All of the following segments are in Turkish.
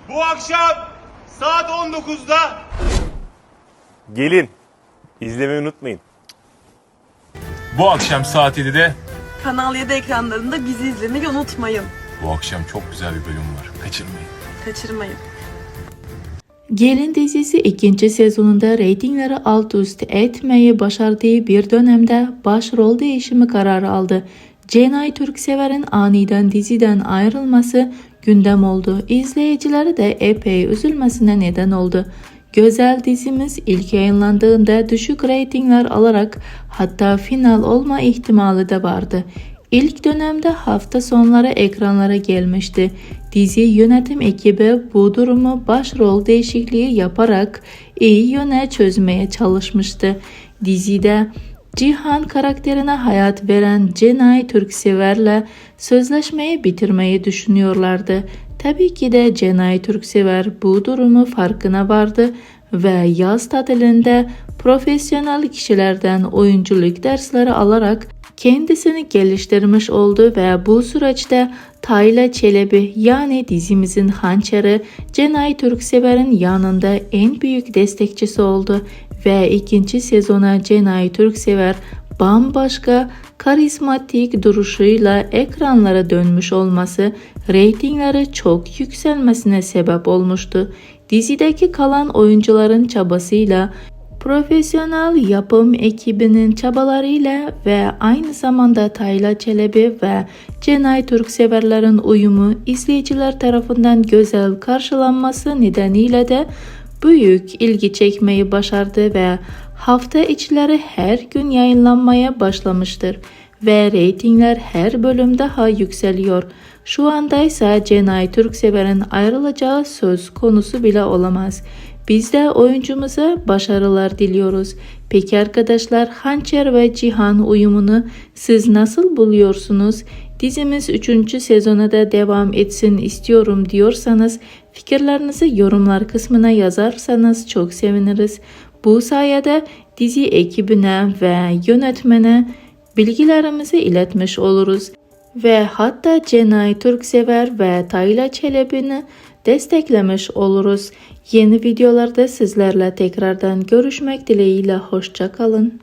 Bu akşam saat 19'da Gelin. İzlemeyi unutmayın. Bu akşam saat 7'de Kanal 7 ekranlarında bizi izlemeyi unutmayın. bu akşam çok güzel bir bölüm var. Kaçırmayın. Kaçırmayın. Gelin dizisi ikinci sezonunda reytingleri alt üst etmeyi başardığı bir dönemde başrol değişimi kararı aldı. Cenay Türksever'in aniden diziden ayrılması gündem oldu. İzleyicileri de epey üzülmesine neden oldu. Güzel dizimiz ilk yayınlandığında düşük reytingler alarak hatta final olma ihtimali de vardı. İlk dönemde hafta sonları ekranlara gelmişti. Dizi yönetim ekibi bu durumu başrol değişikliği yaparak iyi yöne çözmeye çalışmıştı. Dizide Cihan karakterine hayat veren Cenay Türksever'le sözleşmeyi bitirmeyi düşünüyorlardı. Tabii ki de Cenay Türksever bu durumu farkına vardı ve yaz tatilinde profesyonel kişilerden oyunculuk dersleri alarak kendisini geliştirmiş oldu ve bu süreçte Tayla Çelebi yani dizimizin hançeri Cenay Türksever'in yanında en büyük destekçisi oldu ve ikinci sezona Cenay Türksever bambaşka karizmatik duruşuyla ekranlara dönmüş olması reytingleri çok yükselmesine sebep olmuştu. Dizideki kalan oyuncuların çabasıyla, profesyonel yapım ekibinin çabalarıyla ve aynı zamanda Tayla Çelebi ve Cenay Türkseverlerin uyumu izleyiciler tarafından güzel karşılanması nedeniyle de büyük ilgi çekmeyi başardı ve hafta içleri her gün yayınlanmaya başlamıştır ve reytingler her bölüm daha yükseliyor. Şu anda ise Cenay Türksever'in ayrılacağı söz konusu bile olamaz. Biz de oyuncumuza başarılar diliyoruz. Peki arkadaşlar, Hançer ve Cihan uyumunu siz nasıl buluyorsunuz? Dizimiz 3. sezona da devam etsin istiyorum diyorsanız fikirlerinizi yorumlar kısmına yazarsanız çok seviniriz. Bu sayede dizi ekibine ve yönetmene bilgilerimizi iletmiş oluruz. Ve hatta Cenay Türksever ve Tayla Çelebi'ni desteklemiş oluruz. Yeni videolarda sizlerle tekrardan görüşmek dileğiyle, hoşça kalın.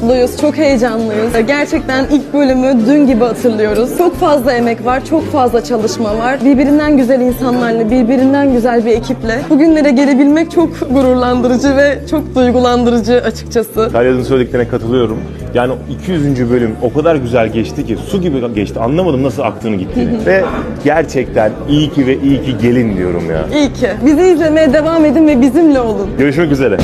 Mutluyuz, çok heyecanlıyız. Gerçekten ilk bölümü dün gibi hatırlıyoruz. Çok fazla emek var, çok fazla çalışma var. Birbirinden güzel insanlarla, birbirinden güzel bir ekiple bugünlere gelebilmek çok gururlandırıcı ve çok duygulandırıcı açıkçası. Talya'nın söylediklerine katılıyorum. Yani 200. bölüm o kadar güzel geçti ki su gibi geçti. Anlamadım nasıl aktığını gittiğini. Ve gerçekten iyi ki ve iyi ki gelin diyorum ya. İyi ki. Bizi izlemeye devam edin ve bizimle olun. Görüşmek üzere.